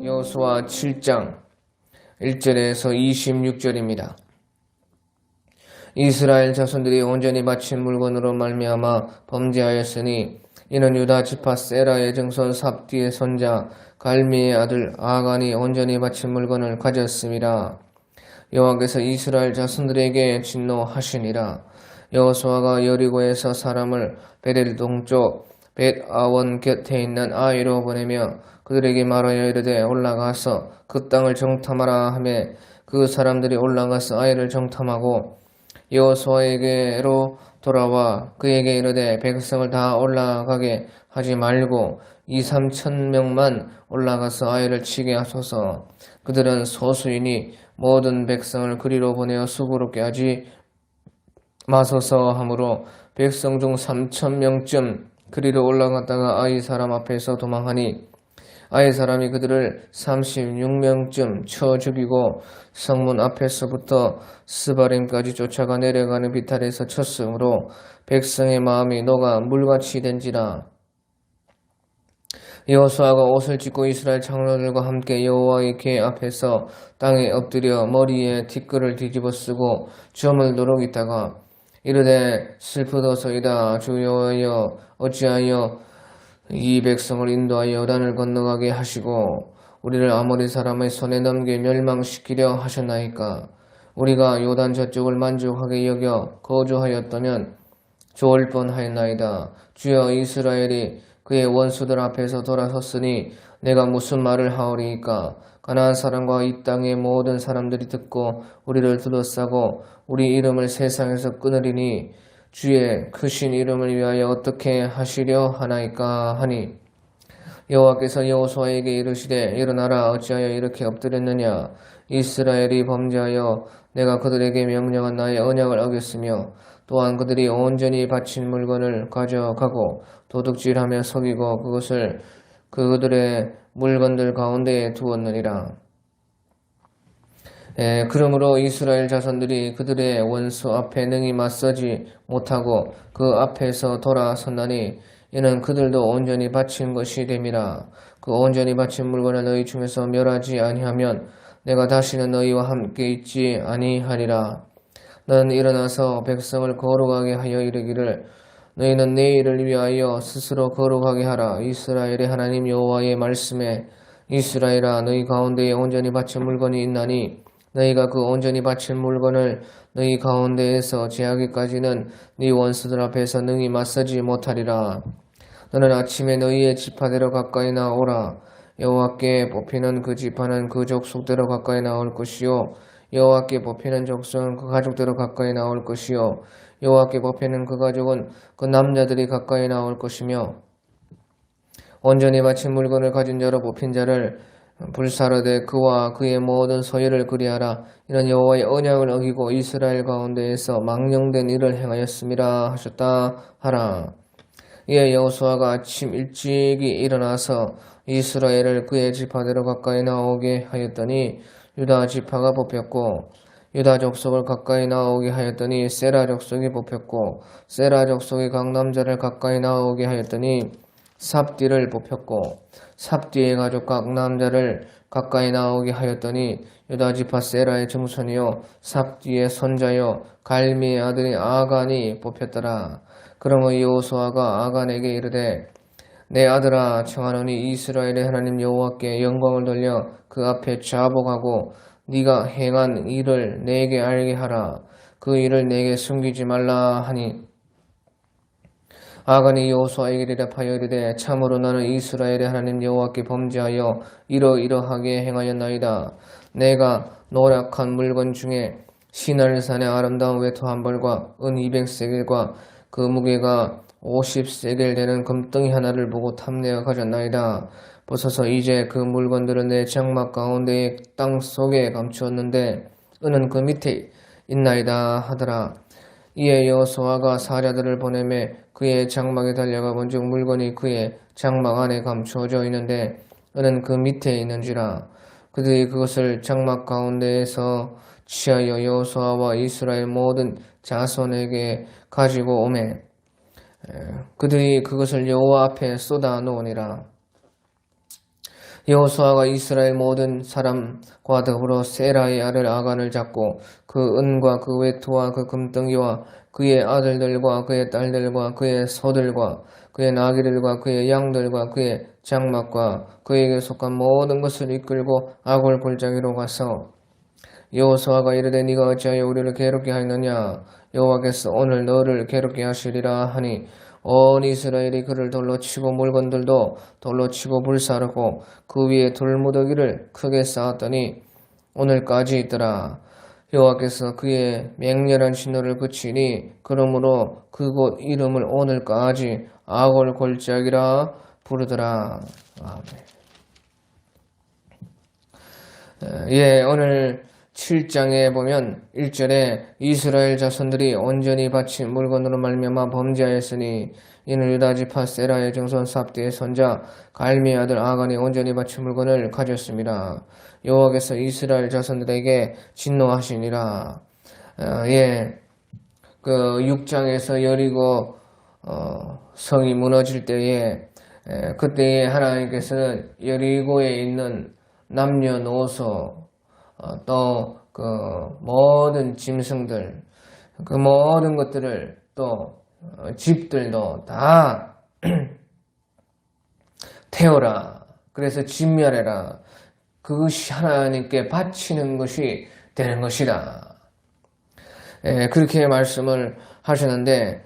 여호수아 7장 1절에서 26절입니다. 이스라엘 자손들이 온전히 바친 물건으로 말미암아 범죄하였으니 이는 유다 지파 세라의 증손 삽디의 손자 갈미의 아들 아간이 온전히 바친 물건을 가졌음이라. 여호와께서 이스라엘 자손들에게 진노하시니라. 여호수아가 여리고에서 사람을 베델 동쪽 벳아원 곁에 있는 아이로 보내며 그들에게 말하여 이르되 올라가서 그 땅을 정탐하라 하매 그 사람들이 올라가서 아이를 정탐하고 여호수아에게로 돌아와 그에게 이르되 백성을 다 올라가게 하지 말고 2-3천 명만 올라가서 아이를 치게 하소서. 그들은 소수이니 모든 백성을 그리로 보내어 수고롭게 하지 마소서 하므로 백성 중 3,000명쯤 그리로 올라갔다가 아이 사람 앞에서 도망하니 아이 사람이 그들을 36명쯤 쳐 죽이고 성문 앞에서부터 스바림까지 쫓아가 내려가는 비탈에서 쳤으므로 백성의 마음이 녹아 물같이 된지라. 여호수아가 옷을 찢고 이스라엘 장로들과 함께 여호와의 궤 앞에서 땅에 엎드려 머리에 티끌을 뒤집어 쓰고 점을 누르기다가 이르되 슬프도소이다. 주 여호와여 어찌하여 이 백성을 인도하여 요단을 건너가게 하시고 우리를 아모리 사람의 손에 넘겨 멸망시키려 하셨나이까. 우리가 요단 저쪽을 만족하게 여겨 거주하였다면 좋을 뻔하였나이다. 주여 이스라엘이 그의 원수들 앞에서 돌아섰으니 내가 무슨 말을 하오리이까. 가나안 사람과 이 땅의 모든 사람들이 듣고 우리를 둘러싸고 우리 이름을 세상에서 끊으리니 주의 크신 이름을 위하여 어떻게 하시려 하나이까 하니 여호와께서 여호수아에게 이르시되 일어나라. 어찌하여 이렇게 엎드렸느냐. 이스라엘이 범죄하여 내가 그들에게 명령한 나의 언약을 어겼으며 또한 그들이 온전히 바친 물건을 가져가고 도둑질하며 속이고 그것을 그들의 물건들 가운데에 두었느니라. 그러므로 이스라엘 자손들이 그들의 원수 앞에 능히 맞서지 못하고 그 앞에서 돌아섰나니 이는 그들도 온전히 바친 것이 됨이라. 그 온전히 바친 물건을 너희 중에서 멸하지 아니하면 내가 다시는 너희와 함께 있지 아니하리라. 너는 일어나서 백성을 거룩하게 하여 이르기를 너희는 내일을 위하여 스스로 거룩하게 하라. 이스라엘의 하나님 여호와의 말씀에 이스라엘아 너희 가운데에 온전히 바친 물건이 있나니 너희가 그 온전히 바친 물건을 너희 가운데에서 제하기까지는 네 원수들 앞에서 능히 맞서지 못하리라. 너는 아침에 너희의 지파대로 가까이 나오라. 여호와께 뽑히는 그 지파는 그 족속대로 가까이 나올 것이요 여호와께 뽑히는 족속은 그 가족대로 가까이 나올 것이요 여호와께 뽑히는 그 가족은 그 남자들이 가까이 나올 것이며 온전히 바친 물건을 가진 자로 뽑힌 자를 불사르되 그와 그의 모든 소유를 그리하라. 이는 여호와의 언약을 어기고 이스라엘 가운데에서 망령된 일을 행하였음이라 하셨다 하라. 이에 여호수아가 아침 일찍이 일어나서 이스라엘을 그의 지파대로 가까이 나오게 하였더니 유다 지파가 뽑혔고 유다 족속을 가까이 나오게 하였더니 세라 족속이 뽑혔고 세라 족속의 각 남자를 가까이 나오게 하였더니 삽디를 뽑혔고 삽디의 가족 각 남자를 가까이 나오게 하였더니 유다 지파 세라의 증손이요 삽디의 손자요 갈미의 아들인 아간이 뽑혔더라. 그러므로 여호수아가 아간에게 이르되 내 아들아 청하노니 이스라엘의 하나님 여호와께 영광을 돌려 그 앞에 자복하고 네가 행한 일을 내게 알게 하라. 그 일을 내게 숨기지 말라 하니 아간이 여호수아에게 대답하여 이르되 참으로 나는 이스라엘의 하나님 여호와께 범죄하여 이러이러하게 행하였나이다. 내가 노략한 물건 중에 시날산의 아름다운 외투 한 벌과 은 200세겔과 그 무게가 50세겔 되는 금덩이 하나를 보고 탐내어 가졌나이다. 보소서 이제 그 물건들은 내 장막 가운데의 땅 속에 감추었는데 은은 그 밑에 있나이다 하더라. 이에 여호수아가 사자들을 보내매 그의 장막에 달려가 본즉 물건이 그의 장막 안에 감추어져 있는데 은은 그 밑에 있는지라. 그들이 그것을 장막 가운데에서 취하여 여호수아와 이스라엘 모든 자손에게 가지고 오매 그들이 그것을 여호와 앞에 쏟아 놓으니라. 여호수아가 이스라엘 모든 사람과 더불어 세라의 아들 아간을 잡고 그 은과 그 외투와 그 금덩이와 그의 아들들과 그의 딸들과 그의 소들과 그의 나귀들과 그의 양들과 그의 장막과 그에게 속한 모든 것을 이끌고 아골 골짜기로 가서 여호수아가 이르되 네가 어찌하여 우리를 괴롭게 하였느냐 여호와께서 오늘 너를 괴롭게 하시리라 하니 온 이스라엘이 그를 돌로 치고 물건들도 돌로 치고 불사르고 그 위에 돌무더기를 크게 쌓았더니 오늘까지 있더라. 여호와께서 그의 맹렬한 진노를 그치니 그러므로 그곳 이름을 오늘까지 아골 골짜기라 부르더라. 아멘. 오늘 7장에 보면 1절에 이스라엘 자손들이 온전히 바친 물건으로 말미암아 범죄하였으니 이는 유다 지파 세라의 정손 삽디의 손자 갈미의 아들 아간이 온전히 바친 물건을 가졌습니다. 여호와께서 이스라엘 자손들에게 진노하시니라. 그 6장에서 여리고 성이 무너질 때에 그때에 하나님께서는 여리고에 있는 남녀노소 또 그 모든 짐승들 그 모든 것들을 또 집들도 다 태워라. 그래서 진멸해라. 그것이 하나님께 바치는 것이 되는 것이다. 그렇게 말씀을 하셨는데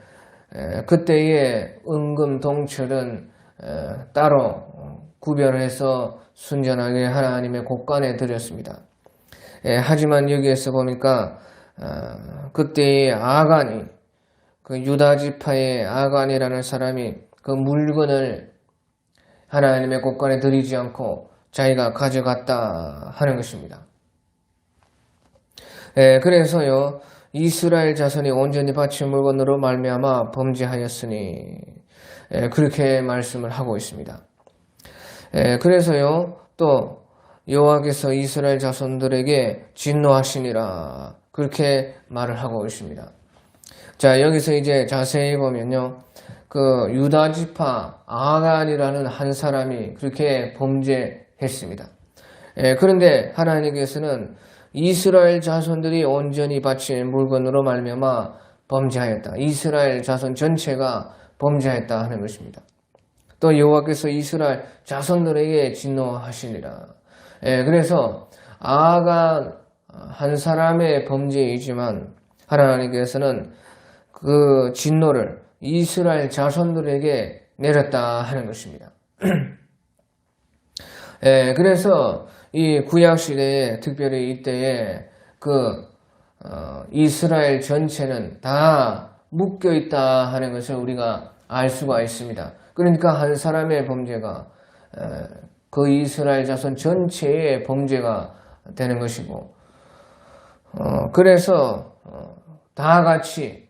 그때의 은금 동철은 따로 구별해서 순전하게 하나님의 곳간에 드렸습니다. 하지만 여기에서 보니까 그때의 아간이 그 유다 지파의 아간이라는 사람이 그 물건을 하나님의 곳간에 드리지 않고 자기가 가져갔다 하는 것입니다. 그래서요 이스라엘 자손이 온전히 바친 물건으로 말미암아 범죄하였으니 그렇게 말씀을 하고 있습니다. 그래서요 또 여호와께서 이스라엘 자손들에게 진노하시니라 그렇게 말을 하고 있습니다. 자 여기서 이제 자세히 보면요 그 유다 지파 아간이라는 한 사람이 그렇게 범죄했습니다. 그런데 하나님께서는 이스라엘 자손들이 온전히 바친 물건으로 말미암아 범죄하였다. 이스라엘 자손 전체가 범죄했다 하는 것입니다. 또 여호와께서 이스라엘 자손들에게 진노하시니라. 그래서 아간 한 사람의 범죄이지만 하나님께서는 그 진노를 이스라엘 자손들에게 내렸다 하는 것입니다. 그래서 이 구약 시대에 특별히 이때에 그 이스라엘 전체는 다 묶여 있다 하는 것을 우리가 알 수가 있습니다. 그러니까 한 사람의 범죄가 그 이스라엘 자손 전체의 범죄가 되는 것이고 그래서 다 같이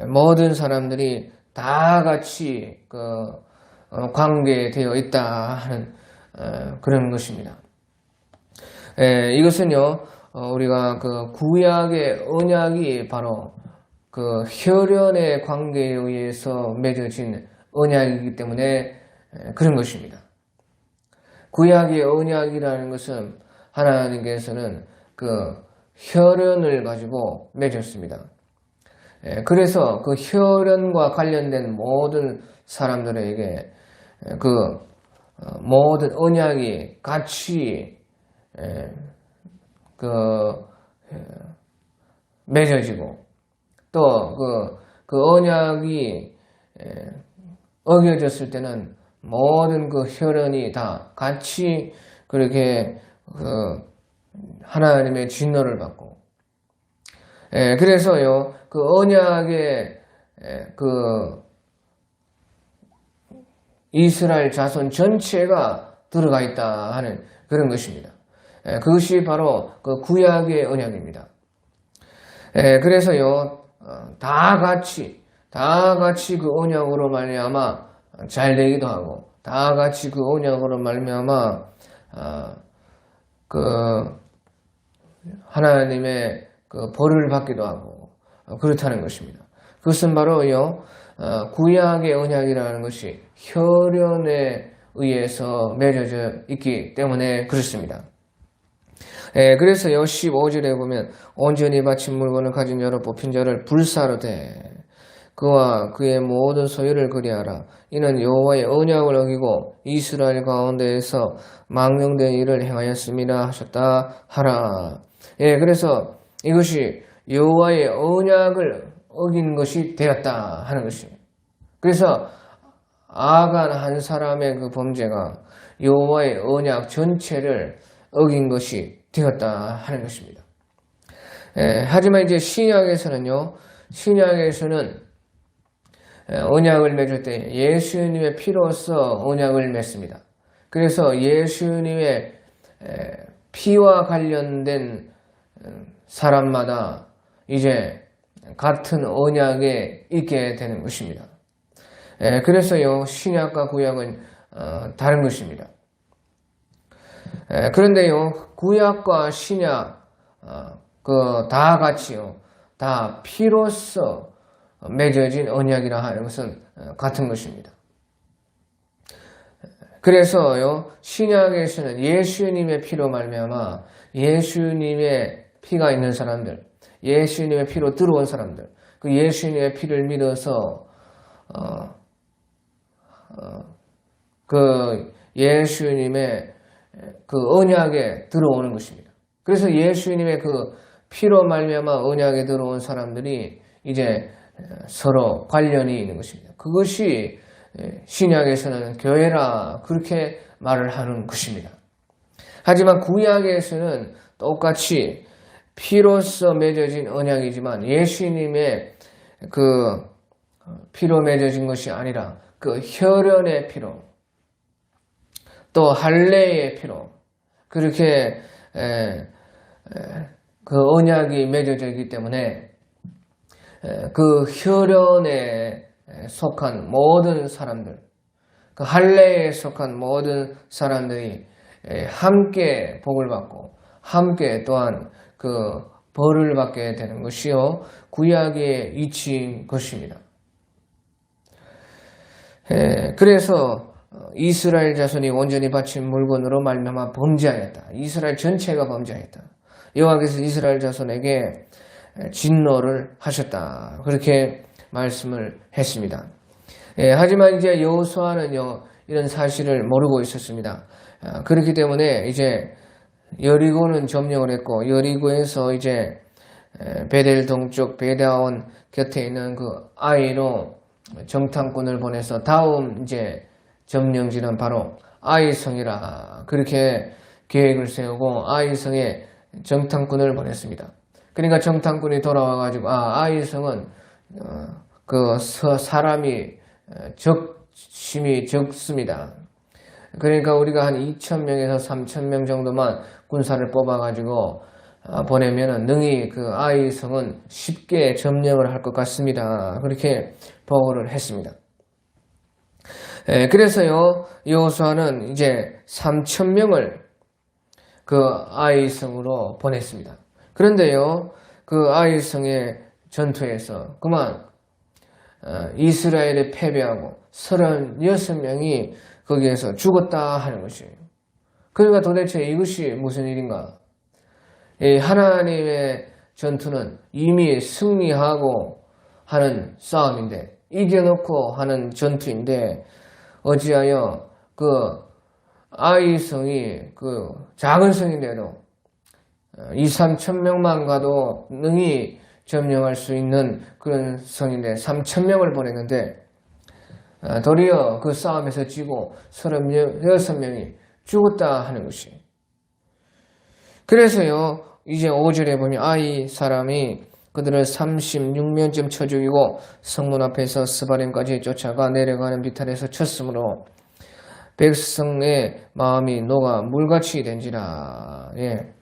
모든 사람들이 다 같이 그 관계되어 있다 하는 그런 것입니다. 이것은요 우리가 그 구약의 언약이 바로 그 혈연의 관계에 의해서 맺어진 언약이기 때문에 그런 것입니다. 구약의 언약이라는 것은 하나님께서는 그 혈연을 가지고 맺었습니다. 그래서 그 혈연과 관련된 모든 사람들에게 그 모든 언약이 같이 맺어지고 또 그 언약이 어겨졌을 때는 모든 그 혈연이 다 같이 그렇게 하나님의 진노를 받고 그래서요 그 언약의 그 이스라엘 자손 전체가 들어가 있다 하는 그런 것입니다. 그것이 바로 그 구약의 언약입니다. 그래서요, 다 같이 그 언약으로 말미암아 잘 되기도 하고, 다 같이 그 언약으로 말미암아 그 하나님의 그 벌을 받기도 하고 그렇다는 것입니다. 그것은 바로요, 구약의 언약이라는 것이 혈연에 의해서 맺어져 있기 때문에 그렇습니다. 그래서요, 15절에 보면 온전히 바친 물건을 가진 자로 뽑힌 자를 불사르되 그와 그의 모든 소유를 그리하라. 이는 여호와의 언약을 어기고 이스라엘 가운데에서 망령된 일을 행하였습니다 하셨다 하라. 그래서 이것이 여호와의 언약을 어긴 것이 되었다 하는 것입니다. 그래서 아간 한 사람의 그 범죄가 여호와의 언약 전체를 어긴 것이 되었다 하는 것입니다. 하지만 이제 신약에서는 언약을 맺을 때 예수님의 피로써 언약을 맺습니다. 그래서 예수님의 피와 관련된 사람마다 이제 같은 언약에 있게 되는 것입니다. 그래서요, 신약과 구약은 다른 것입니다. 그런데요, 구약과 신약 그 다 같이요, 다 피로써 맺어진 언약이라 하는 것은 같은 것입니다. 그래서요, 신약에서는 예수님의 피로 말미암아 예수님의 피가 있는 사람들, 예수님의 피로 들어온 사람들, 그 예수님의 피를 믿어서 그 예수님의 그 언약에 들어오는 것입니다. 그래서 예수님의 그 피로 말미암아 언약에 들어온 사람들이 이제 서로 관련이 있는 것입니다. 그것이 신약에서는 교회라 그렇게 말을 하는 것입니다. 하지만 구약에서는 똑같이 피로써 맺어진 언약이지만 예수님의 그 피로 맺어진 것이 아니라 그 혈연의 피로, 또 할례의 피로, 그렇게 그 언약이 맺어져 있기 때문에 그 혈연에 속한 모든 사람들, 그 할례에 속한 모든 사람들이 함께 복을 받고 함께 또한 그 벌을 받게 되는 것이요, 구약의 이치인 것입니다. 그래서 이스라엘 자손이 온전히 바친 물건으로 말미암아 범죄하였다. 이스라엘 전체가 범죄하였다. 여호와께서 이스라엘 자손에게 진노를 하셨다. 그렇게 말씀을 했습니다. 하지만 이제 여호수아는요, 이런 사실을 모르고 있었습니다. 그렇기 때문에 이제 여리고는 점령을 했고, 여리고에서 이제 베델 동쪽 베다온 곁에 있는 그 아이로 정탐꾼을 보내서 다음 이제 점령지는 바로 아이성이라 그렇게 계획을 세우고 아이성에 정탐꾼을 보냈습니다. 그러니까 정탐꾼이 돌아와가지고 아이성은 그 사람이 심히 적습니다. 그러니까 우리가 한 2,000명에서 3,000명 정도만 군사를 뽑아가지고 보내면은 능히 그 아이성은 쉽게 점령을 할 것 같습니다. 그렇게 보고를 했습니다. 그래서요, 여호수아는 이제 3,000명을 그 아이성으로 보냈습니다. 그런데요, 그 아이성의 전투에서 그만 이스라엘에 패배하고 36명이 거기에서 죽었다 하는 것이에요. 그러니까 도대체 이것이 무슨 일인가? 하나님의 전투는 이미 승리하고 하는 싸움인데, 이겨놓고 하는 전투인데, 어찌하여 그 아이성이 그 작은 성인데도 2,000~3,000명만 가도 능히 점령할 수 있는 그런 성인데 3,000명을 보냈는데 도리어 그 싸움에서 지고 36명이 죽었다 하는 것이. 그래서요, 이제 5절에 보면 아이 사람이 그들을 36년쯤 쳐 죽이고 성문 앞에서 스바림까지 쫓아가 내려가는 비탈에서 쳤으므로 백성의 마음이 녹아 물같이 된지라. 예.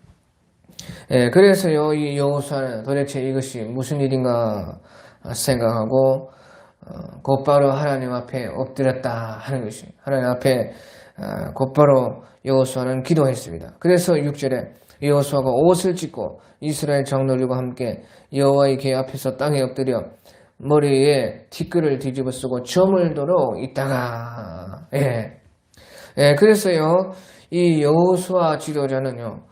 예, 그래서요, 이 여호수아는 도대체 이것이 무슨 일인가 생각하고 곧바로 하나님 앞에 엎드렸다 하는 것이, 하나님 앞에 곧바로 여호수아는 기도했습니다. 그래서 6절에 여호수아가 옷을 찢고 이스라엘 장로들과 함께 여호와의 궤 앞에서 땅에 엎드려 머리에 티끌을 뒤집어 쓰고 저물도록 있다가. 예. 예, 그래서요, 이 여호수아 지도자는요,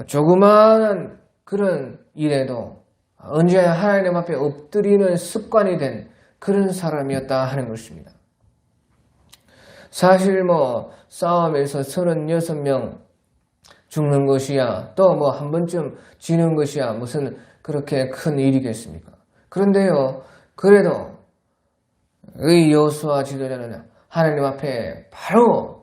조그마한 그런 일에도 언제나 하나님 앞에 엎드리는 습관이 된 그런 사람이었다 하는 것입니다. 사실 싸움에서 36명 죽는 것이야, 또 한 번쯤 지는 것이야, 무슨 그렇게 큰 일이겠습니까? 그런데요, 그래도 의 여호수아 지도자는 하나님 앞에 바로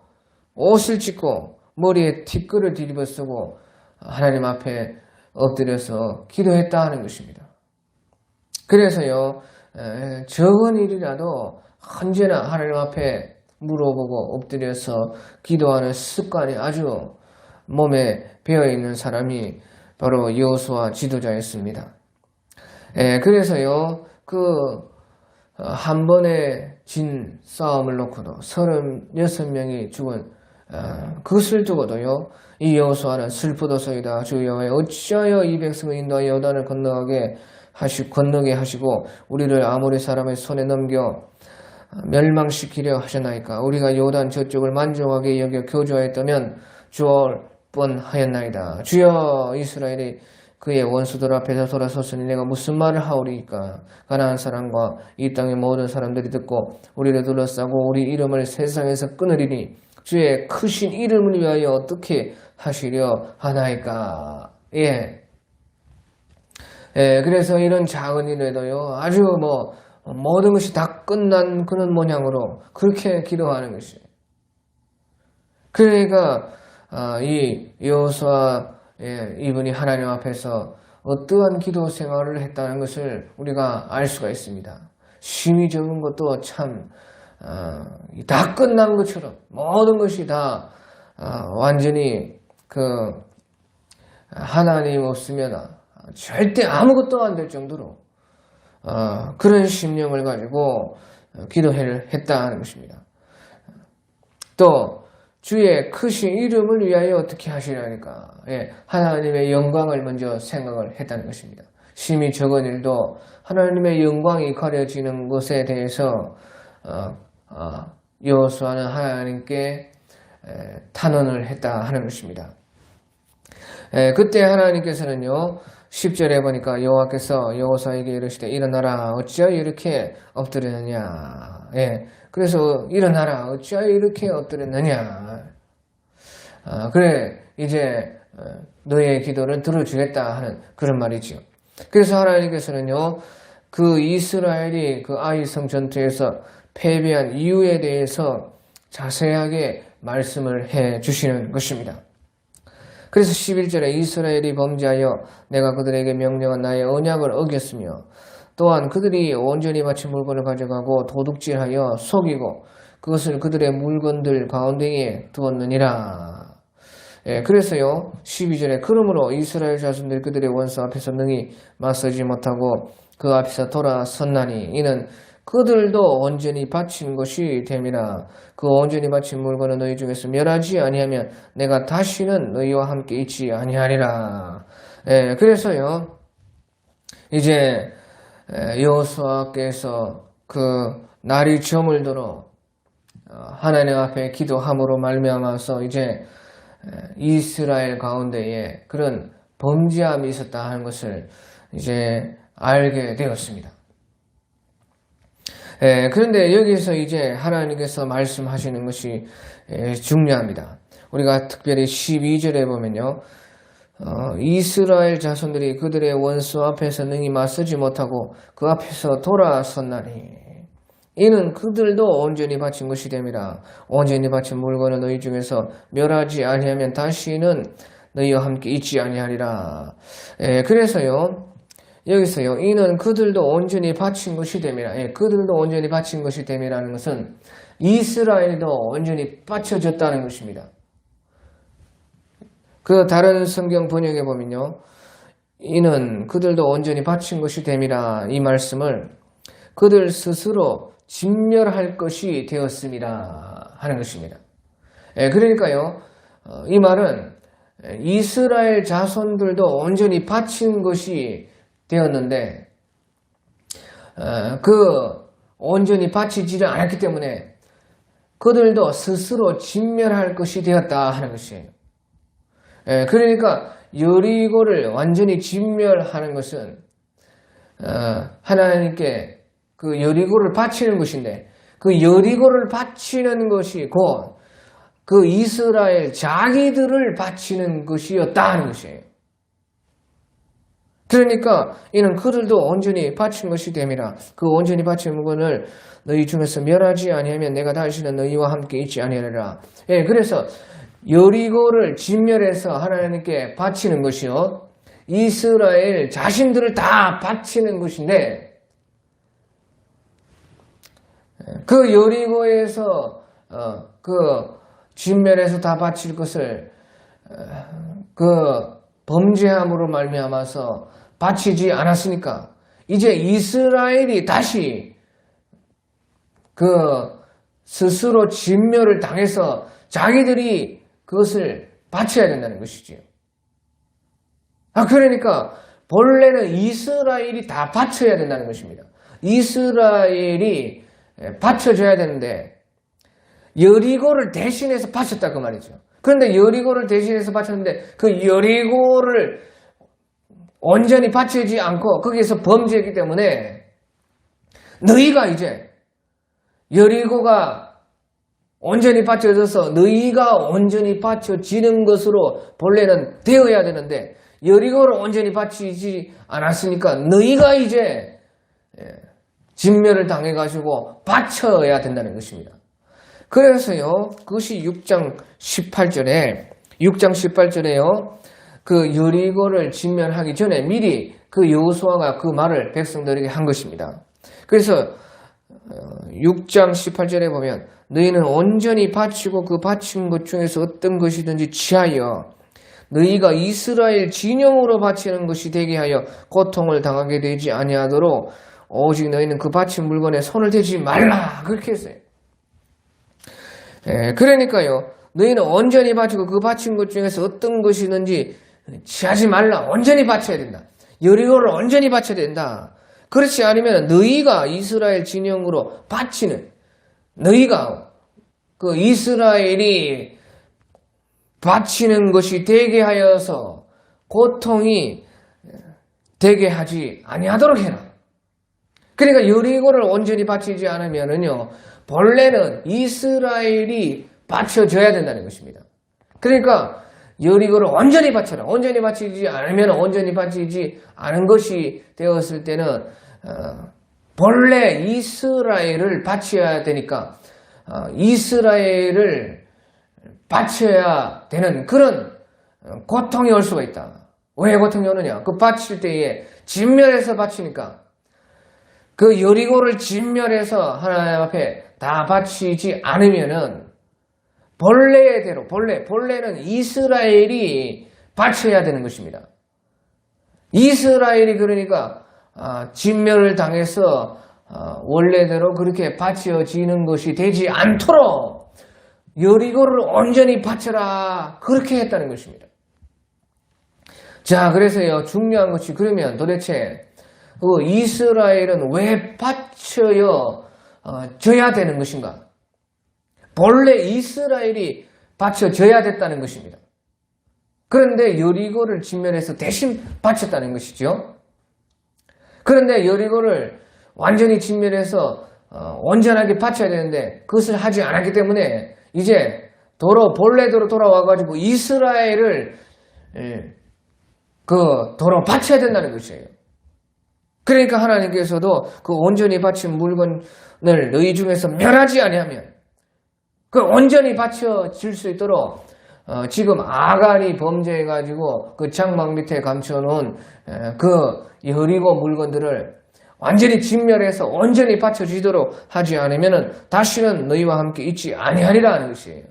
옷을 찢고 머리에 티끌을 뒤집어 쓰고 하나님 앞에 엎드려서 기도했다 하는 것입니다. 그래서요, 적은 일이라도 언제나 하나님 앞에 물어보고 엎드려서 기도하는 습관이 아주 몸에 배어있는 사람이 바로 여호수아 지도자였습니다. 그래서요, 한 번에 진 싸움을 놓고도 36명이 죽은 그것을 두고도요, 이 여호수아는 슬프도소이다. 주 여호와여, 어찌하여 이 백성을 인도하여 요단을 건너게 하시고 우리를 아모리 사람의 손에 넘겨 멸망시키려 하셨나이까. 우리가 요단 저쪽을 만족하게 여겨 교조하였다면 주올 뻔하였나이다. 주여, 이스라엘이 그의 원수들 앞에서 돌아섰으니 내가 무슨 말을 하오리까. 가나안 사람과 이 땅의 모든 사람들이 듣고 우리를 둘러싸고 우리 이름을 세상에서 끊으리니 주의 크신 이름을 위하여 어떻게 하시려 하나이까. 예. 그래서 이런 작은 일에도요, 아주 모든 것이 다 끝난 그런 모양으로 그렇게 기도하는 것이에요. 그러니까 이 여호수아 이분이 하나님 앞에서 어떠한 기도 생활을 했다는 것을 우리가 알 수가 있습니다. 심히 적은 것도 참 다 끝난 것처럼 모든 것이 다 완전히 하나님 없으면 절대 아무것도 안 될 정도로 그런 심령을 가지고 기도를 했다 하는 것입니다. 또 주의 크신 이름을 위하여 어떻게 하시라니까. 하나님의 영광을 먼저 생각을 했다는 것입니다. 심히 적은 일도 하나님의 영광이 가려지는 것에 대해서 여호수아는 하나님께 탄원을 했다 하는 것입니다. 그때 하나님께서는요, 10절에 보니까 여호와께서 여호수아에게 이르시되 일어나라 어찌하여 이렇게 엎드렸느냐. 그래서 일어나라 어찌하여 이렇게 엎드렸느냐. 그래 이제 너의 기도를 들어주겠다 하는 그런 말이지요. 그래서 하나님께서는요, 그 이스라엘이 그 아이성 전투에서 패배한 이유에 대해서 자세하게 말씀을 해 주시는 것입니다. 그래서 11절에 이스라엘이 범죄하여 내가 그들에게 명령한 나의 언약을 어겼으며 또한 그들이 온전히 바친 물건을 가져가고 도둑질하여 속이고 그것을 그들의 물건들 가운데에 두었느니라. 그래서요, 12절에 그러므로 이스라엘 자손들이 그들의 원수 앞에서 능히 맞서지 못하고 그 앞에서 돌아섰나니 이는 그들도 온전히 바친 것이 됨이라. 그 온전히 바친 물건은 너희 중에서 멸하지 아니하면 내가 다시는 너희와 함께 있지 아니하리라. 그래서요, 이제 여호수아께서 그 날이 저물도록 하나님 앞에 기도함으로 말미암아서 이제 이스라엘 가운데에 그런 범죄함이 있었다 하는 것을 이제 알게 되었습니다. 그런데 여기서 이제 하나님께서 말씀하시는 것이 중요합니다. 우리가 특별히 12절에 보면요, 이스라엘 자손들이 그들의 원수 앞에서 능히 맞서지 못하고 그 앞에서 돌아섰나니 이는 그들도 온전히 바친 것이 됨이라. 온전히 바친 물건은 너희 중에서 멸하지 아니하면 다시는 너희와 함께 있지 아니하리라. 그래서요, 여기서요, 이는 그들도 온전히 바친 것이 됨이라. 그들도 온전히 바친 것이 됨이라는 것은 이스라엘도 온전히 바쳐졌다는 것입니다. 그 다른 성경 번역에 보면요. 이는 그들도 온전히 바친 것이 됨이라 이 말씀을 그들 스스로 진멸할 것이 되었습니다 하는 것입니다. 그러니까요. 이 말은 이스라엘 자손들도 온전히 바친 것이 되었는데 그 온전히 바치지를 않았기 때문에 그들도 스스로 진멸할 것이 되었다 하는 것이에요. 그러니까 여리고를 완전히 진멸하는 것은 하나님께 그 여리고를 바치는 것인데 그 여리고를 바치는 것이 곧 그 이스라엘 자기들을 바치는 것이었다 하는 것이에요. 그러니까 이는 그들도 온전히 바친 것이 됨이라. 그 온전히 바친 물건을 너희 중에서 멸하지 아니하면 내가 다시는 너희와 함께 있지 아니하리라. 그래서 여리고를 진멸해서 하나님께 바치는 것이요. 이스라엘 자신들을 다 바치는 것인데 그 여리고에서 그 진멸해서 다 바칠 것을 그 범죄함으로 말미암아서 바치지 않았으니까 이제 이스라엘이 다시 그 스스로 진멸을 당해서 자기들이 그것을 바쳐야 된다는 것이지요. 그러니까 본래는 이스라엘이 다 바쳐야 된다는 것입니다. 이스라엘이 바쳐줘야 되는데 여리고를 대신해서 바쳤다 그 말이죠. 그런데 여리고를 대신해서 바쳤는데 그 여리고를 온전히 바치지 않고 거기에서 범죄했기 때문에 너희가 이제 여리고가 온전히 바쳐져서 너희가 온전히 바쳐지는 것으로 본래는 되어야 되는데 여리고를 온전히 바치지 않았으니까 너희가 이제 진멸을 당해가지고 바쳐야 된다는 것입니다. 그래서요, 그것이 6장 18절에요, 그 여리고를 진멸하기 전에 미리 그 여호수아가 그 말을 백성들에게 한 것입니다. 그래서 6장 18절에 보면 너희는 온전히 바치고 그 바친 것 중에서 어떤 것이든지 취하여 너희가 이스라엘 진영으로 바치는 것이 되게 하여 고통을 당하게 되지 아니하도록 오직 너희는 그 바친 물건에 손을 대지 말라 그렇게 했어요. 그러니까요, 너희는 온전히 바치고 그 바친 것 중에서 어떤 것이든지 취하지 말라. 온전히 바쳐야 된다. 여리고를 온전히 바쳐야 된다. 그렇지 않으면 너희가 이스라엘 진영으로 바치는, 너희가 그 이스라엘이 바치는 것이 되게 하여서 고통이 되게 하지 아니하도록 해라. 그러니까 여리고를 온전히 바치지 않으면은요, 본래는 이스라엘이 바쳐져야 된다는 것입니다. 그러니까 여리고를 온전히 바쳐라. 온전히 바치지 않으면 온전히 바치지 않은 것이 되었을 때는 본래 이스라엘을 바쳐야 되니까 이스라엘을 바쳐야 되는 그런 고통이 올 수가 있다. 왜 고통이 오느냐? 그 바칠 때에 진멸해서 바치니까 그 여리고를 진멸해서 하나님 앞에 다 바치지 않으면은 본래대로 본래는 이스라엘이 바쳐야 되는 것입니다. 이스라엘이 그러니까 진멸을 당해서 원래대로 그렇게 바쳐지는 것이 되지 않도록 여리고를 온전히 바쳐라 그렇게 했다는 것입니다. 자, 그래서요, 중요한 것이 그러면 도대체 그 이스라엘은 왜 바쳐져야 되는 것인가? 본래 이스라엘이 바쳐져야 됐다는 것입니다. 그런데 여리고를 진멸해서 대신 바쳤다는 것이죠. 그런데 여리고를 완전히 진멸해서 온전하게 바쳐야 되는데 그것을 하지 않았기 때문에 이제 본래대로 돌아와가지고 이스라엘을 도로 바쳐야 된다는 것이에요. 그러니까 하나님께서도 그 온전히 바친 물건을 너희 중에서 멸하지 아니하면 그 온전히 바쳐질 수 있도록 지금 아간이 범죄해가지고 그 장막 밑에 감춰놓은 그 여리고 물건들을 완전히 진멸해서 온전히 바쳐지도록 하지 않으면 다시는 너희와 함께 있지 아니하리라 하는 것이에요.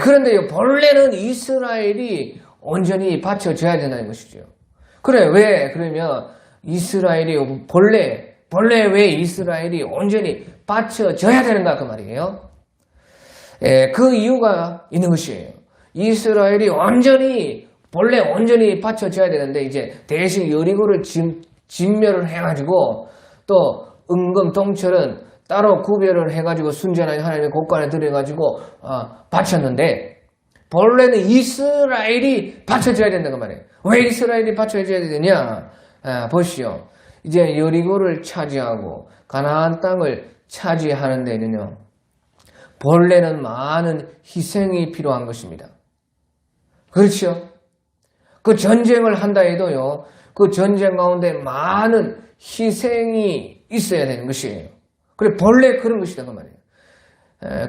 그런데 본래는 이스라엘이 온전히 바쳐져야 된다는 것이죠. 그래, 왜? 그러면 이스라엘이 본래 왜 이스라엘이 온전히 바쳐져야 되는가 그 말이에요. 그 이유가 있는 것이에요. 이스라엘이 본래 온전히 바쳐져야 되는데 이제 대신 여리고를 진멸을 해가지고 또 은금 동철은 따로 구별을 해가지고 순전한 하나님의 곳간에 들여가지고 바쳤는데 본래는 이스라엘이 바쳐져야 된다고 말이에요. 왜 이스라엘이 바쳐져야 되느냐? 보시오. 이제 여리고를 차지하고 가나안 땅을 차지하는 데는요. 본래는 많은 희생이 필요한 것입니다. 그렇죠? 그 전쟁을 한다 해도요. 그 전쟁 가운데 많은 희생이 있어야 되는 것이에요. 그래 본래 그런 것이다 그 말이에요.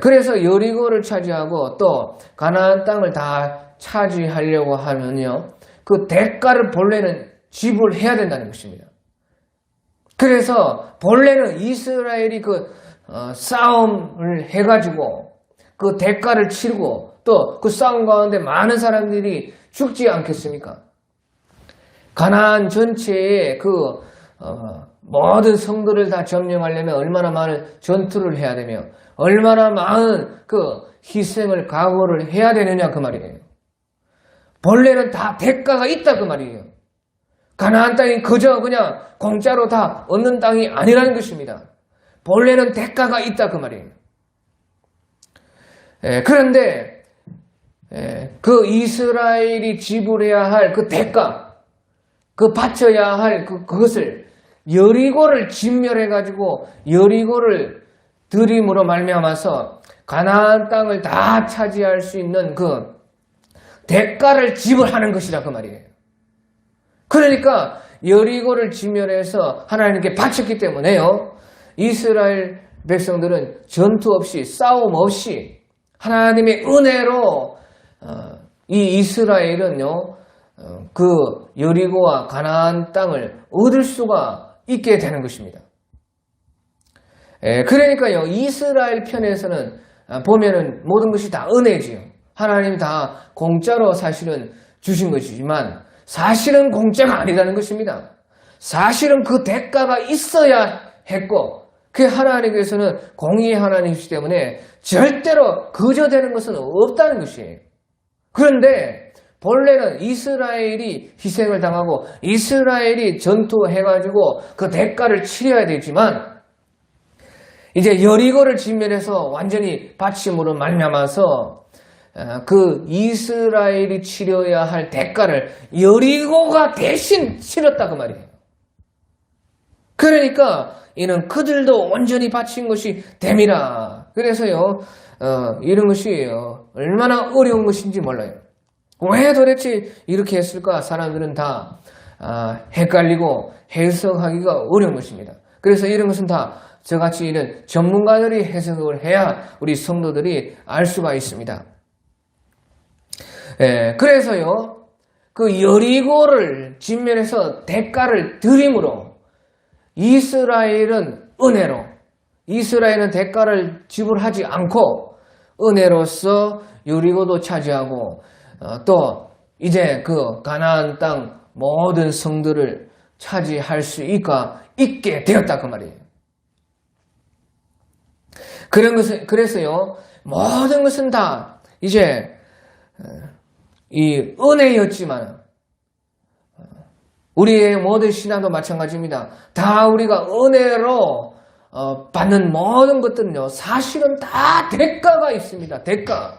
그래서 여리고를 차지하고 또 가나안 땅을 다 차지하려고 하면요. 그 대가를 본래는 지불해야 된다는 것입니다. 그래서 본래는 이스라엘이 그 싸움을 해가지고 그 대가를 치르고 또 그 싸움 가운데 많은 사람들이 죽지 않겠습니까? 가나안 전체의 그 모든 성들을 다 점령하려면 얼마나 많은 전투를 해야 되며 얼마나 많은 그 희생을 각오를 해야 되느냐 그 말이에요. 본래는 다 대가가 있다 그 말이에요. 가나안 땅이 그저 그냥 공짜로 다 얻는 땅이 아니라는 것입니다. 본래는 대가가 있다 그 말이에요. 그런데 그 이스라엘이 지불해야 할 그 대가, 그 바쳐야 할 그것을 여리고를 진멸해가지고 여리고를 들임으로 말미암아서 가나안 땅을 다 차지할 수 있는 그 대가를 지불하는 것이라 그 말이에요. 그러니까 여리고를 진멸해서 하나님께 바쳤기 때문에요. 이스라엘 백성들은 전투 없이 싸움 없이 하나님의 은혜로 이 이스라엘은요 그 여리고와 가나안 땅을 얻을 수가 있게 되는 것입니다. 그러니까요 이스라엘 편에서는 보면은 모든 것이 다 은혜지요. 하나님이 다 공짜로 사실은 주신 것이지만 사실은 공짜가 아니라는 것입니다. 사실은 그 대가가 있어야 했고 그 하나님께서는 공의의 하나님이시기 때문에 절대로 거저되는 것은 없다는 것이에요. 그런데 본래는 이스라엘이 희생을 당하고 이스라엘이 전투해가지고 그 대가를 치러야 되지만 이제 여리고를 진멸해서 완전히 바침으로 말미암아서 그 이스라엘이 치러야 할 대가를 여리고가 대신 치렀다 그 말이에요. 그러니까 이는 그들도 온전히 바친 것이 됨이라. 그래서요 이런 것이 얼마나 어려운 것인지 몰라요. 왜 도대체 이렇게 했을까? 사람들은 다 헷갈리고 해석하기가 어려운 것입니다. 그래서 이런 것은 다 저같이 이런 전문가들이 해석을 해야 우리 성도들이 알 수가 있습니다. 그래서요 그 여리고를 진멸해서 대가를 드림으로 이스라엘은 은혜로 이스라엘은 대가를 지불하지 않고 은혜로서 여리고도 차지하고 또 이제 그 가나안 땅 모든 성들을 차지할 수 있게 되었다 그 말이에요. 그래서요 모든 것은 다 이제 이 은혜였지만 우리의 모든 신앙도 마찬가지입니다. 다 우리가 은혜로 받는 모든 것들은요 사실은 다 대가가 있습니다. 대가.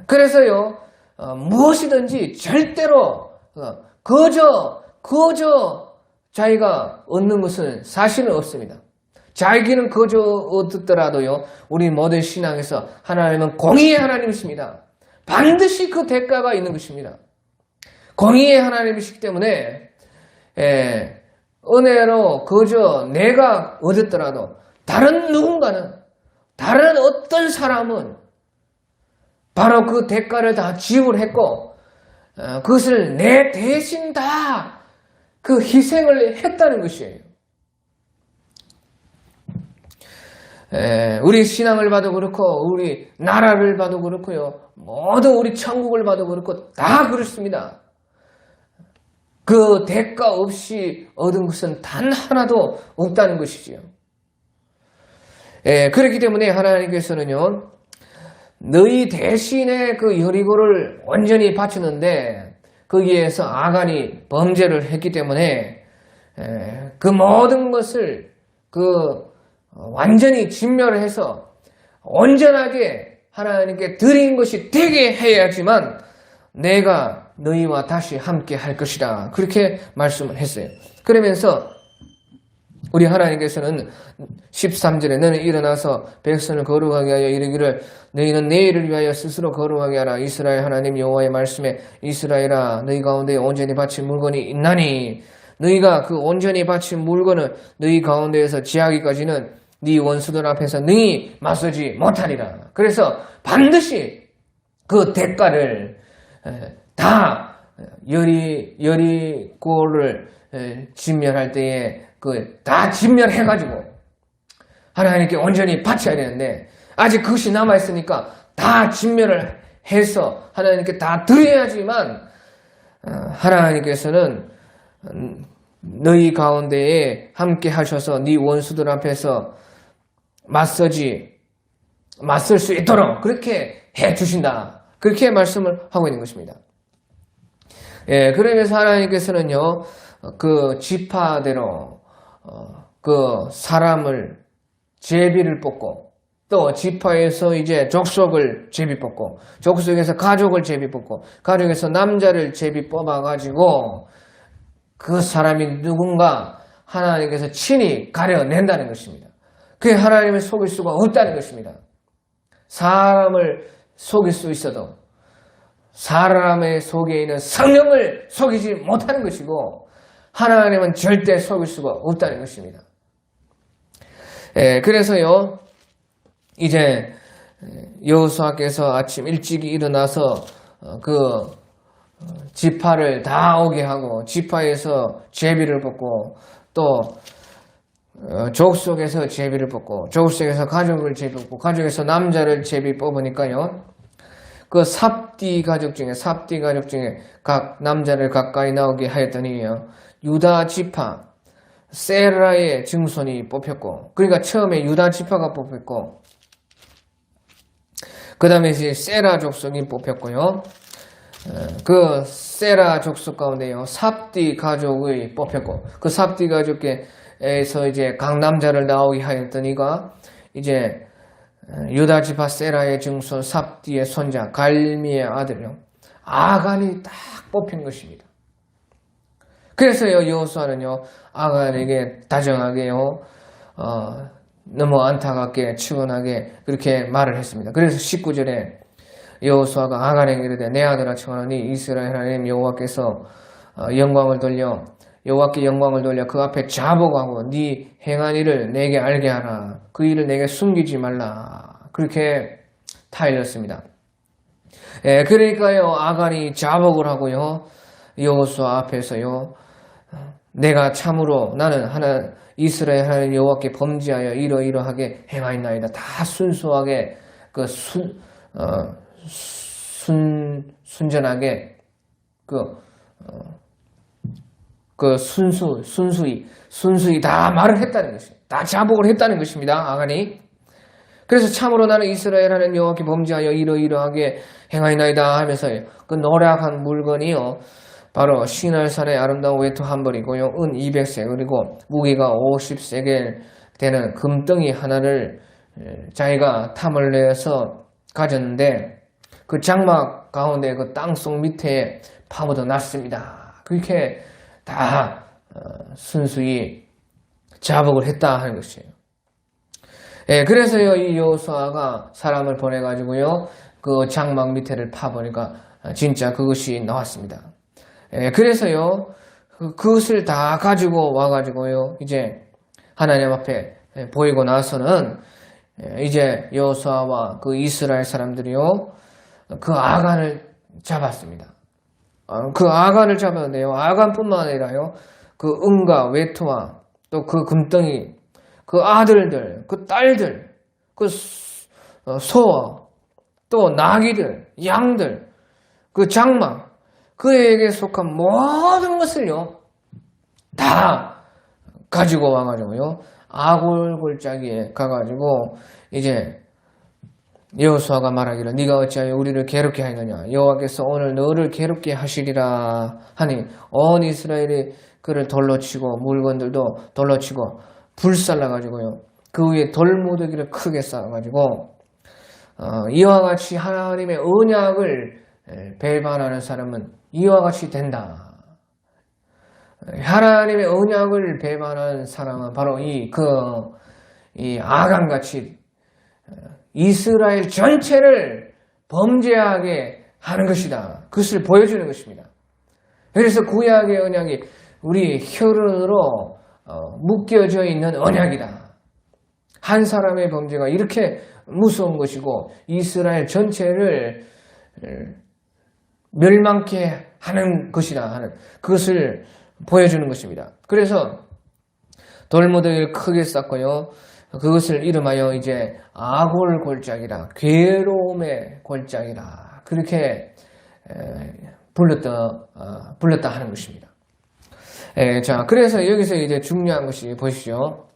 그래서요 무엇이든지 절대로 거저 자기가 얻는 것은 사실은 없습니다. 자기는 거저 얻더라도요 우리 모든 신앙에서 하나님은 공의의 하나님이십니다. 반드시 그 대가가 있는 것입니다. 공의의 하나님이시기 때문에 은혜로 그저 내가 얻었더라도 다른 누군가는 다른 어떤 사람은 바로 그 대가를 다 지불했고 그것을 내 대신 다 그 희생을 했다는 것이에요. 우리 신앙을 봐도 그렇고 우리 나라를 봐도 그렇고요. 모두 우리 천국을 봐도 그렇고 다 그렇습니다. 그 대가 없이 얻은 것은 단 하나도 없다는 것이지요. 그렇기 때문에 하나님께서는요, 너희 대신에 그 여리고를 온전히 바쳤는데 거기에서 아간이 범죄를 했기 때문에 그 모든 것을 완전히 진멸해서 온전하게 하나님께 드린 것이 되게 해야지만 내가 너희와 다시 함께 할 것이다. 그렇게 말씀을 했어요. 그러면서 우리 하나님께서는 13절에 너는 일어나서 백성을 거룩하게 하여 이르기를 너희는 내일을 위하여 스스로 거룩하게 하라. 이스라엘 하나님 여호와의 말씀에 이스라엘아 너희 가운데 온전히 바친 물건이 있나니 너희가 그 온전히 바친 물건을 너희 가운데에서 지하기까지는 네 원수들 앞에서 능히 맞서지 못하리라. 그래서 반드시 그 대가를 다 여리고를 진멸할 때에 다 진멸해가지고 하나님께 온전히 바쳐야 되는데 아직 그것이 남아있으니까 다 진멸을 해서 하나님께 다 드려야지만 하나님께서는 너희 가운데에 함께 하셔서 네 원수들 앞에서 맞설 수 있도록 그렇게 해주신다. 그렇게 말씀을 하고 있는 것입니다. 그러면서 하나님께서는요, 그 지파대로 그 사람을 제비를 뽑고 또 지파에서 이제 족속을 제비 뽑고 족속에서 가족을 제비 뽑고 가족에서 남자를 제비 뽑아가지고 그 사람이 누군가 하나님께서 친히 가려낸다는 것입니다. 그게 하나님을 속일 수가 없다는 것입니다. 사람을 속일 수 있어도 사람의 속에 있는 성령을 속이지 못하는 것이고 하나님은 절대 속일 수가 없다는 것입니다. 그래서요, 이제 여호수아께서 아침 일찍 일어나서 그 지파를 다 오게 하고 지파에서 제비를 뽑고 또 족속에서 제비를 뽑고 족속에서 가족을 제비 뽑고 가족에서 남자를 제비 뽑으니까요, 그 삽디 가족 중에 각 남자를 가까이 나오게 하였더니요, 유다 지파 세라의 증손이 뽑혔고, 그러니까 처음에 유다 지파가 뽑혔고 그 다음에 이제 세라 족속이 뽑혔고요, 그 세라 족속 가운데요 삽디 가족이 뽑혔고 그 삽디 가족에서 이제 각 남자를 나오게 하였더니가 이제 유다 지파 세라의 증손 삽디의 손자 갈미의 아들요 아간이 딱 뽑힌 것입니다. 그래서요 여호수아는요 아간에게 다정하게요 너무 안타깝게 측은하게 그렇게 말을 했습니다. 그래서 19절에 여호수아가 아간에게 이르되 내 아들아 청하노니 이스라엘 하나님 여호와께서 영광을 돌려 여호와께 영광을 돌려 그 앞에 자복하고 네 행한 일을 내게 알게 하라. 그 일을 내게 숨기지 말라. 그렇게 타일렀습니다. 그러니까요 아간이 자복을 하고요 여호수아 앞에서요 내가 참으로 나는 이스라엘 하나님 여호와께 범죄하여 이러이러하게 행하였나이다. 다 순수하게 순전하게 순수히 다 말을 했다는 것입니다. 다 자복을 했다는 것입니다. 아간이. 그래서 참으로 나는 이스라엘 하나님 여호와께 범죄하여 이러이러하게 행하였나이다 하면서 그 노력한 물건이요 바로 시날산의 아름다운 외투 한 벌이고요 은 200세 그리고 무게가 50세겔 되는 금덩이 하나를 자기가 탐을 내서 가졌는데 그 장막 가운데 그 땅속 밑에 파묻어 놨습니다. 그렇게 다 순수히 자복을 했다 하는 것이에요. 그래서요 이 여호수아가 사람을 보내가지고요 그 장막 밑에를 파보니까 진짜 그것이 나왔습니다. 그래서요 그것을 다 가지고 와가지고요 이제 하나님 앞에 보이고 나서는 이제 여호수아와 그 이스라엘 사람들이요 그 아간을 잡았습니다. 그 아간을 잡아내요. 아간뿐만 아니라요. 그 은과 외투와 또 그 금덩이, 그 아들들, 그 딸들, 그 소와 또 나귀들, 양들, 그 장막, 그에게 속한 모든 것을요 다 가지고 와가지고요 아골 골짜기에 가가지고 이제 여호수아가 말하기를 네가 어찌하여 우리를 괴롭게 하느냐 여호와께서 오늘 너를 괴롭게 하시리라 하니 온 이스라엘이 그를 돌로 치고 물건들도 돌로 치고 불살라가지고요 그 위에 돌무더기를 크게 쌓아가지고 이와 같이 하나님의 언약을 배반하는 사람은 이와 같이 된다. 하나님의 언약을 배반하는 사람은 바로 이 아간같이 이스라엘 전체를 범죄하게 하는 것이다. 그것을 보여주는 것입니다. 그래서 구약의 언약이 우리 혈흔으로 묶여져 있는 언약이다. 한 사람의 범죄가 이렇게 무서운 것이고 이스라엘 전체를 멸망케 하는 것이다 하는 그것을 보여주는 것입니다. 그래서 돌무더기를 크게 쌓고요. 그것을 이름하여 이제 아골 골짜기라 괴로움의 골짜기라 그렇게 불렀다 하는 것입니다. 자, 그래서 여기서 이제 중요한 것이 보시죠.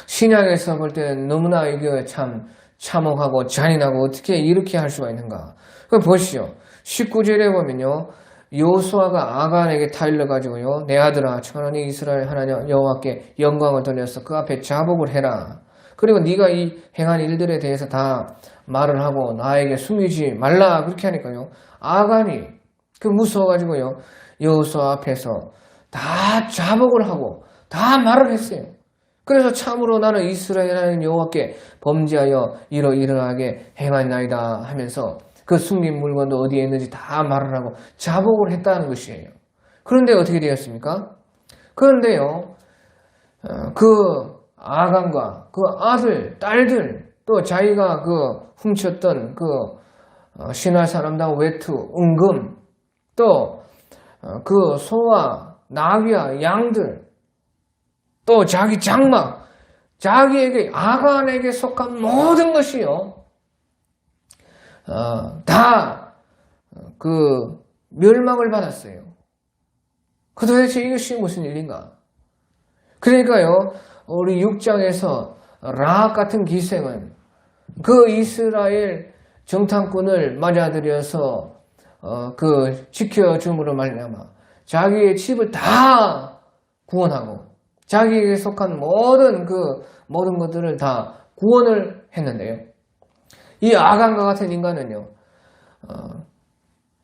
신약에서 볼 때는 너무나 이게 참 참혹하고 잔인하고 어떻게 이렇게 할 수가 있는가. 그럼 보시죠. 19절에 보면요. 여호수아가 아간에게 타일러가지고요. 내 아들아 천하니 이스라엘 하나님 여호와께 영광을 돌려서 그 앞에 자복을 해라. 그리고 네가 이 행한 일들에 대해서 다 말을 하고 나에게 숨기지 말라. 그렇게 하니까요. 아간이 그 무서워가지고요. 여호수아 앞에서 다 자복을 하고 다 말을 했어요. 그래서 참으로 나는 이스라엘 하나님 여호와께 범죄하여 이러이러하게 행하나이다 하면서 그 숨긴 물건도 어디에 있는지 다 말을 하고 자복을 했다는 것이에요. 그런데 어떻게 되었습니까? 그런데요, 그 아간과 그 아들, 딸들, 또 자기가 그 훔쳤던 그 신할 사람당 외투, 은금, 또 그 소와 나귀와 양들, 또 자기 장막, 자기에게 아간에게 속한 모든 것이요. 다 그 멸망을 받았어요. 그 도대체 이것이 무슨 일인가? 그러니까요, 우리 6장에서 라합 같은 기생은 그 이스라엘 정탐꾼을 맞아들여서 그 지켜줌으로 말미암아 자기의 집을 다 구원하고 자기에게 속한 모든 것들을 다 구원을 했는데요. 이 아간과 같은 인간은요,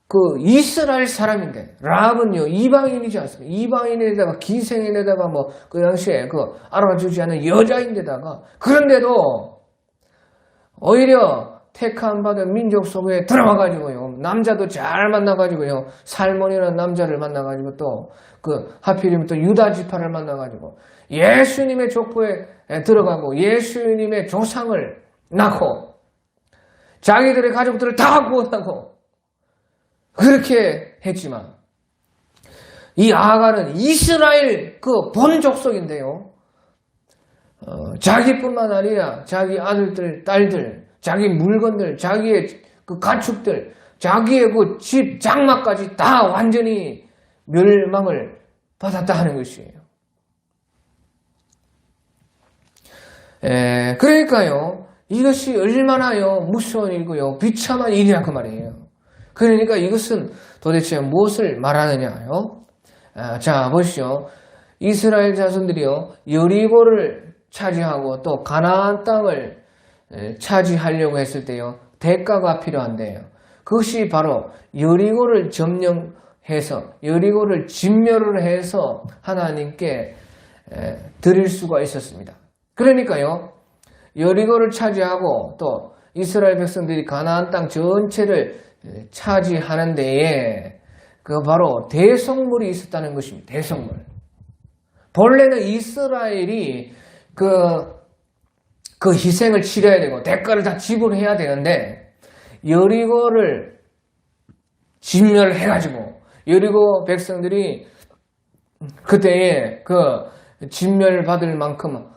그 이스라엘 사람인데, 라합은요, 이방인이지 않습니까? 이방인에다가 기생인에다가 그 당시에 알아주지 않은 여자인데다가, 그런데도 오히려 택함 받은 민족 속에 들어와가지고요, 남자도 잘 만나가지고요, 살몬이라는 남자를 만나가지고 또, 하필이면 또 유다 지파를 만나가지고, 예수님의 족보에 들어가고, 예수님의 조상을 낳고, 자기들의 가족들을 다 구원하고 그렇게 했지만 이 아간은 이스라엘 그 본 족속인데요. 자기뿐만 아니라 자기 아들들, 딸들, 자기 물건들, 자기의 그 가축들, 자기의 그 집, 장막까지 다 완전히 멸망을 받았다 하는 것이에요. 그러니까요. 이것이 얼마나요 무서운 일이고요 비참한 일이라 그 말이에요. 그러니까 이것은 도대체 무엇을 말하느냐요? 자 보시죠. 이스라엘 자손들이요 여리고를 차지하고 또 가나안 땅을 차지하려고 했을 때요 대가가 필요한데요. 그것이 바로 여리고를 점령해서 여리고를 진멸을 해서 하나님께 드릴 수가 있었습니다. 그러니까요. 여리고를 차지하고 또 이스라엘 백성들이 가나안 땅 전체를 차지하는 데에 그 바로 대성물이 있었다는 것입니다. 대성물. 본래는 이스라엘이 그 희생을 치러야 되고 대가를 다 지불해야 되는데 여리고를 진멸해가지고 여리고 백성들이 그때에 그 진멸받을 만큼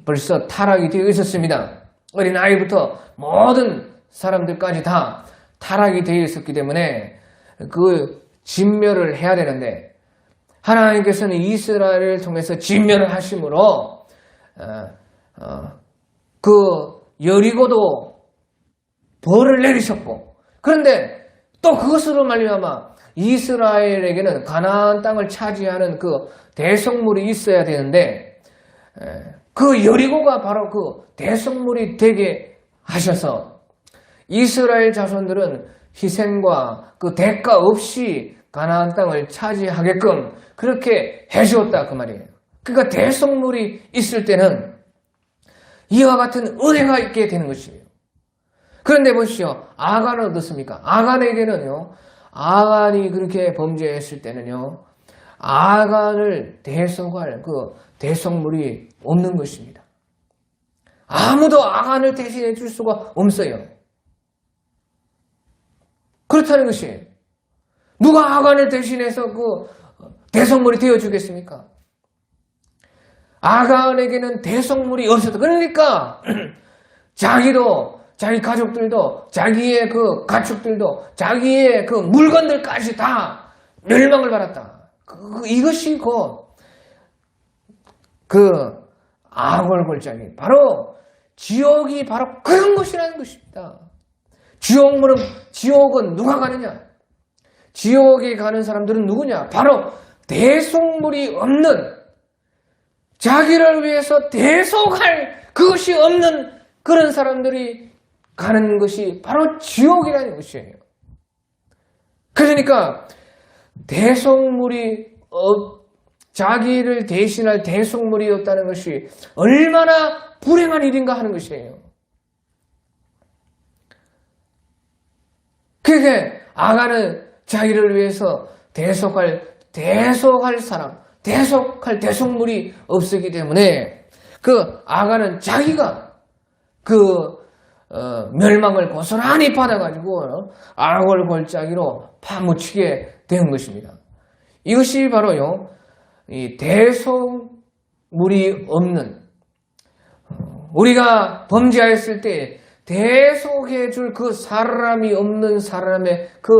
벌써 타락이 되어 있었습니다. 어린 아이부터 모든 사람들까지 다 타락이 되어 있었기 때문에 그 진멸을 해야 되는데, 하나님께서는 이스라엘을 통해서 진멸을 하심으로 그 여리고도 벌을 내리셨고, 그런데 또 그것으로 말미암아 이스라엘에게는 가나안 땅을 차지하는 그 대성물이 있어야 되는데, 그 여리고가 바로 그 대성물이 되게 하셔서 이스라엘 자손들은 희생과 그 대가 없이 가나안 땅을 차지하게끔 그렇게 해주었다 그 말이에요. 그러니까 대성물이 있을 때는 이와 같은 은혜가 있게 되는 것이에요. 그런데 보시오, 아간은 어떻습니까? 아간에게는요, 아간이 그렇게 범죄했을 때는요, 아간을 대속할 그 대성물이 없는 것입니다. 아무도 아간을 대신해 줄 수가 없어요. 그렇다는 것이에요. 누가 아간을 대신해서 그 대성물이 되어주겠습니까? 아간에게는 대성물이 없었다. 그러니까 자기도, 자기 가족들도, 자기의 그 가축들도, 자기의 그 물건들까지 다 멸망을 받았다. 이것이 그 아골골짜기, 바로 지옥이 바로 그런 것이라는 것입니다. 지옥은 누가 가느냐? 지옥에 가는 사람들은 누구냐? 바로 대속물이 없는, 자기를 위해서 대속할 그것이 없는 그런 사람들이 가는 것이 바로 지옥이라는 것이에요. 그러니까 대속물이 자기를 대신할 대속물이 없다는 것이 얼마나 불행한 일인가 하는 것이에요. 그게 아간은 자기를 위해서 대속할 사람, 대속할 대속물이 없었기 때문에 그 아간은 자기가 멸망을 고스란히 받아가지고 아골골짜기로 파묻히게 된 것입니다. 이것이 바로요, 이 대속물이 없는, 우리가 범죄하였을 때 대속해 줄 그 사람이 없는 사람의 그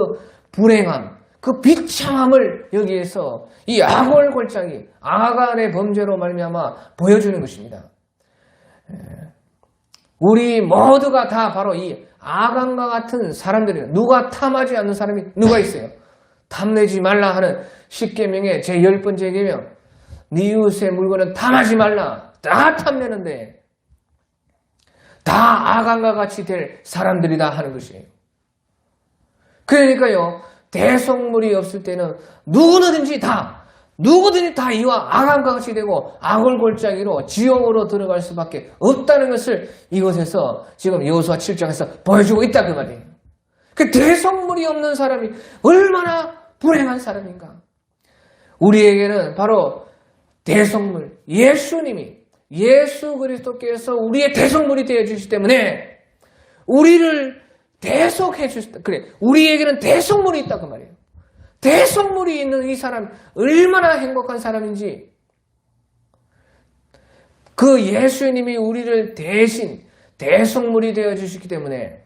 불행함, 그 비참함을 여기에서 이 아골골짜기, 아간의 범죄로 말미암아 보여주는 것입니다. 우리 모두가 다 바로 이 아간과 같은 사람들이에요. 누가 탐하지 않는 사람이 누가 있어요? 탐내지 말라 하는 10계명의 제10번째 계명, 네 이웃의 물건은 탐하지 말라. 다 탐내는데 다 아간과 같이 될 사람들이다 하는 것이에요. 그러니까요, 대속물이 없을 때는 누구든지 다 이와 아간과 같이 되고 아골골짜기로 지옥으로 들어갈 수밖에 없다는 것을 이곳에서 지금 여호수아 7장에서 보여주고 있다 그 말이에요. 그 대속물이 없는 사람이 얼마나 불행한 사람인가. 우리에게는 바로 대속물, 예수 그리스도께서 우리의 대속물이 되어주시기 때문에 우리를 대속해 주셨다. 그래, 우리에게는 대속물이 있다 그 말이에요. 대속물이 있는 이 사람 얼마나 행복한 사람인지, 그 예수님이 우리를 대신 대속물이 되어주시기 때문에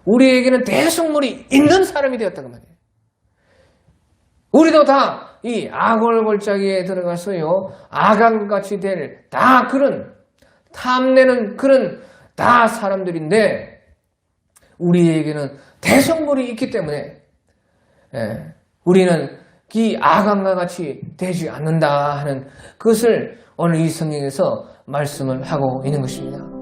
우리에게는 대속물이 있는 사람이 되었다 그 말이에요. 우리도 다 이 아골골짜기에 들어가서요, 아간같이 될 다 그런 탐내는 그런 다 사람들인데, 우리에게는 대속물이 있기 때문에 우리는 이 아간과 같이 되지 않는다 하는 그것을 오늘 이 성경에서 말씀을 하고 있는 것입니다.